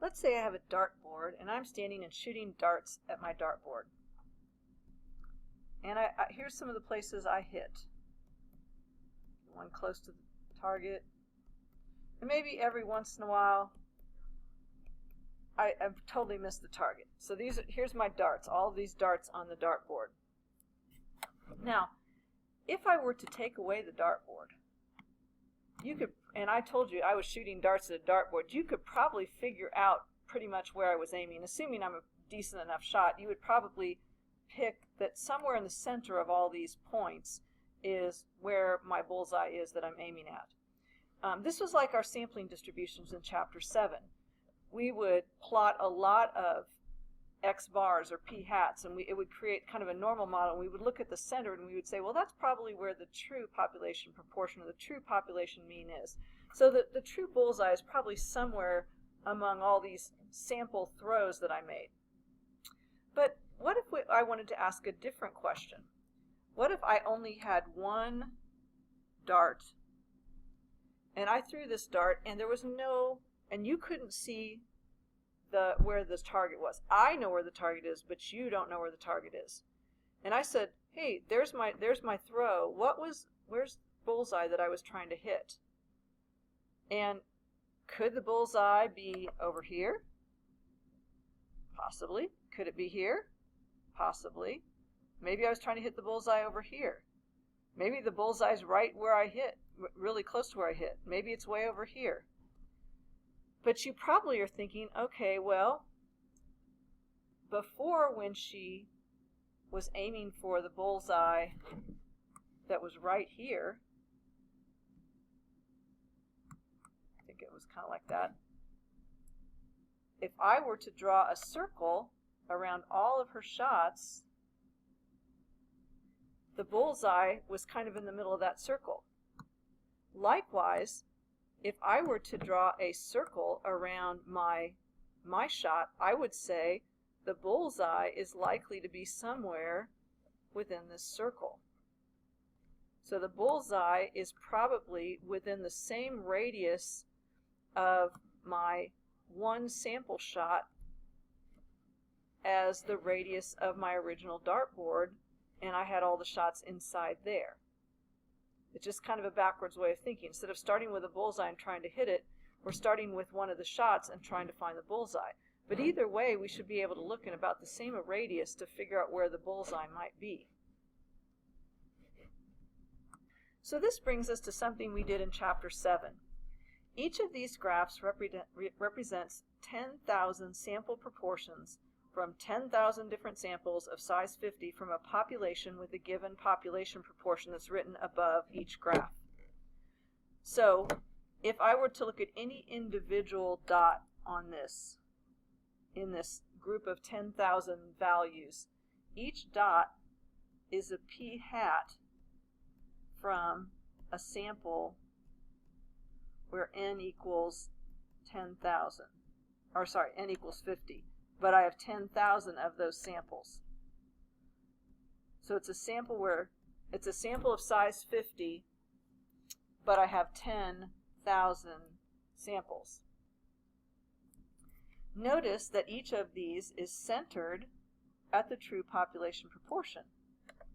Let's say I have a dartboard and I'm standing and shooting darts at my dartboard. And here's some of the places I hit. One close to the target. And maybe every once in a while I've totally missed the target. So here's my darts, all of these darts on the dartboard. Now, if I were to take away the dartboard, you could, and I told you I was shooting darts at a dartboard, you could probably figure out pretty much where I was aiming. Assuming I'm a decent enough shot, you would probably pick that somewhere in the center of all these points is where my bullseye is that I'm aiming at. This was like our sampling distributions in Chapter 7. We would plot a lot of X bars or P hats, and it would create kind of a normal model. We would look at the center and we would say, well, that's probably where the true population proportion or the true population mean is. So the true bullseye is probably somewhere among all these sample throws that I made. But what if I wanted to ask a different question? What if I only had one dart, and I threw this dart and there was no, and you couldn't see where the target was. I know where the target is, but you don't know where the target is. And I said, hey, there's my throw. Where's bullseye that I was trying to hit? And could the bullseye be over here? Possibly. Could it be here? Possibly. Maybe I was trying to hit the bullseye over here. Maybe the bullseye's right where I hit, really close to where I hit. Maybe it's way over here. But you probably are thinking, okay, well, before, when she was aiming for the bullseye that was right here, I think it was kind of like that. If I were to draw a circle around all of her shots, the bullseye was kind of in the middle of that circle. Likewise, if I were to draw a circle around my shot, I would say the bullseye is likely to be somewhere within this circle. So the bullseye is probably within the same radius of my one sample shot as the radius of my original dartboard, and I had all the shots inside there. It's just kind of a backwards way of thinking. Instead of starting with a bullseye and trying to hit it, we're starting with one of the shots and trying to find the bullseye. But either way, we should be able to look in about the same radius to figure out where the bullseye might be. So this brings us to something we did in Chapter 7. Each of these graphs represents 10,000 sample proportions from 10,000 different samples of size 50 from a population with a given population proportion that's written above each graph. So if I were to look at any individual dot on this, in this group of 10,000 values, each dot is a p hat from a sample where n equals 10,000, or sorry, n equals 50. But I have 10,000 of those samples. So it's a sample of size 50, but I have 10,000 samples. Notice that each of these is centered at the true population proportion.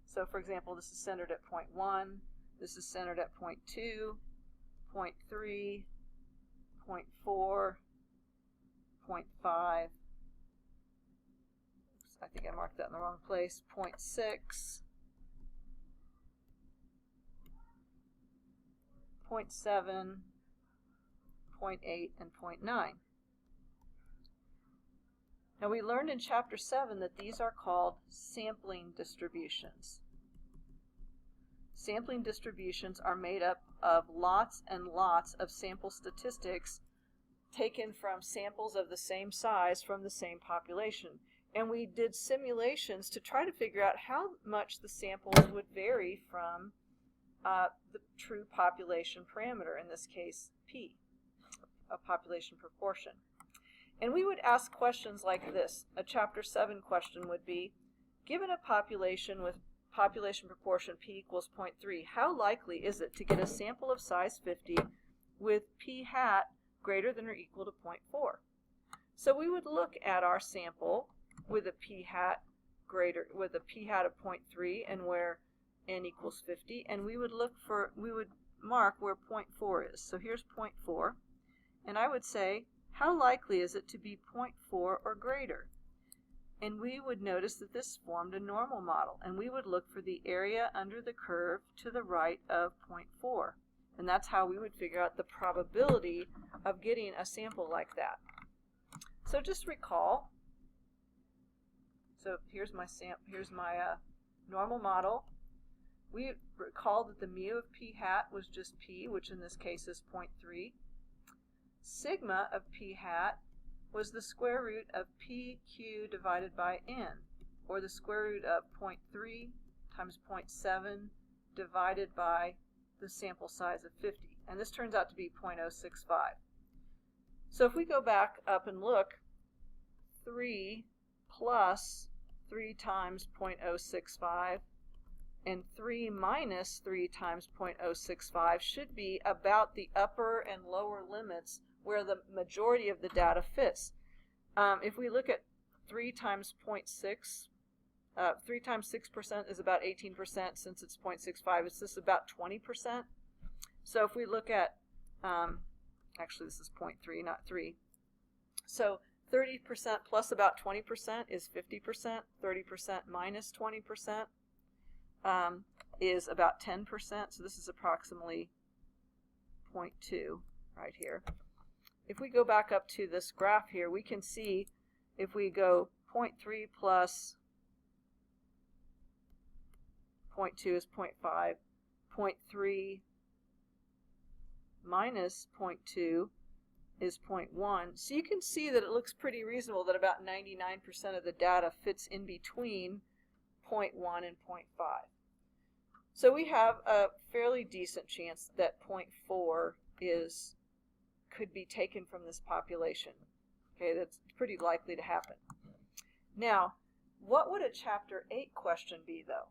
So for example, this is centered at 0.1, this is centered at 0.2, 0.3, 0.4, 0.5, I think I marked that in the wrong place, 0.6, 0.7, 0.8, and 0.9. Now we learned in Chapter 7 that these are called sampling distributions. Sampling distributions are made up of lots and lots of sample statistics taken from samples of the same size from the same population. And we did simulations to try to figure out how much the samples would vary from the true population parameter, in this case P, a population proportion. And we would ask questions like this. A Chapter 7 question would be, given a population with population proportion P equals 0.3, how likely is it to get a sample of size 50 with P hat greater than or equal to 0.4? So we would look at our sample with a p-hat with a p-hat of 0.3 and where n equals 50, and we would mark where 0.4 is. So here's 0.4, and I would say, how likely is it to be 0.4 or greater? And we would notice that this formed a normal model, and we would look for the area under the curve to the right of 0.4. And that's how we would figure out the probability of getting a sample like that. So just recall, so here's my normal model. We recall that the mu of p-hat was just p, which in this case is 0.3. Sigma of p-hat was the square root of pq divided by n, or the square root of 0.3 times 0.7 divided by the sample size of 50. And this turns out to be 0.065. So if we go back up and look, 3 plus 3 times 0.065 and 3 minus 3 times 0.065 should be about the upper and lower limits where the majority of the data fits. If we look at 3 times 0.6, 3 times 6% is about 18%. Since it's 0.65, it's just about 20%. So if we look at, actually this is 0.3, not 3. So 30% plus about 20% is 50%. 30% minus 20% is about 10%. So this is approximately 0.2 right here. If we go back up to this graph here, we can see if we go 0.3 plus 0.2 is 0.5, 0.3 minus 0.2 is 0.1. So you can see that it looks pretty reasonable that about 99% of the data fits in between 0.1 and 0.5. So we have a fairly decent chance that 0.4 could be taken from this population. Okay, that's pretty likely to happen. Now, what would a Chapter 8 question be, though?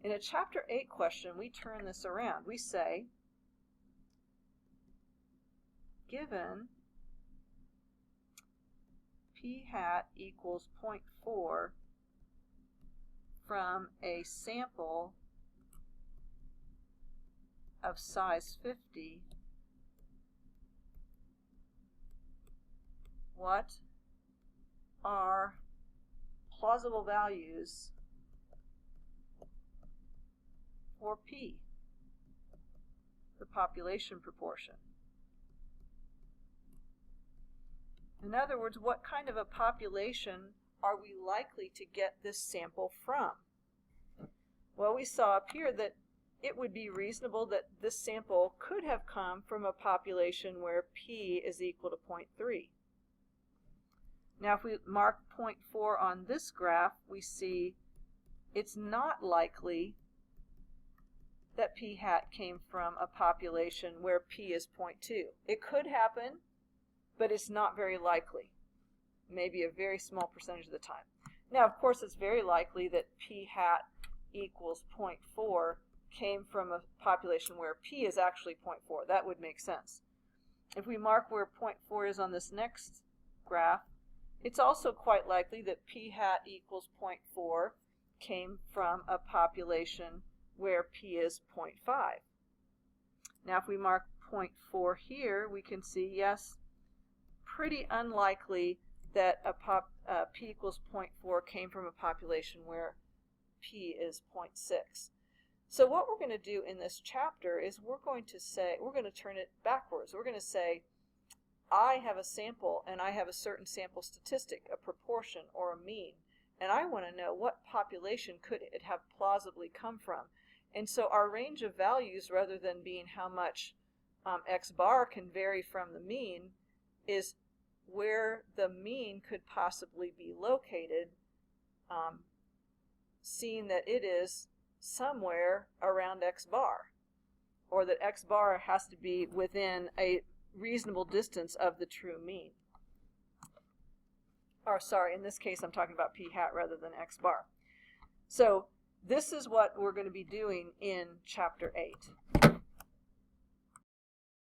In a Chapter 8 question, we turn this around. We say, given p-hat equals 0.4 from a sample of size 50, what are plausible values for p, the population proportion? In other words, what kind of a population are we likely to get this sample from? Well, we saw up here that it would be reasonable that this sample could have come from a population where p is equal to 0.3. Now, if we mark 0.4 on this graph, we see it's not likely that p-hat came from a population where p is 0.2. It could happen, but it's not very likely. Maybe a very small percentage of the time. Now, of course, it's very likely that p-hat equals 0.4 came from a population where p is actually 0.4. That would make sense. If we mark where 0.4 is on this next graph, it's also quite likely that p-hat equals 0.4 came from a population where p is 0.5. Now, if we mark 0.4 here, we can see, yes, pretty unlikely that p equals 0.4 came from a population where p is 0.6. So what we're going to do in this chapter is we're going to turn it backwards. We're going to say, I have a sample and I have a certain sample statistic, a proportion or a mean, and I want to know what population could it have plausibly come from. And so our range of values, rather than being how much x bar can vary from the mean, is where the mean could possibly be located, seeing that it is somewhere around x bar, or that x bar has to be within a reasonable distance of the true mean. Or sorry, in this case I'm talking about p-hat rather than x bar. So this is what we're going to be doing in Chapter 8.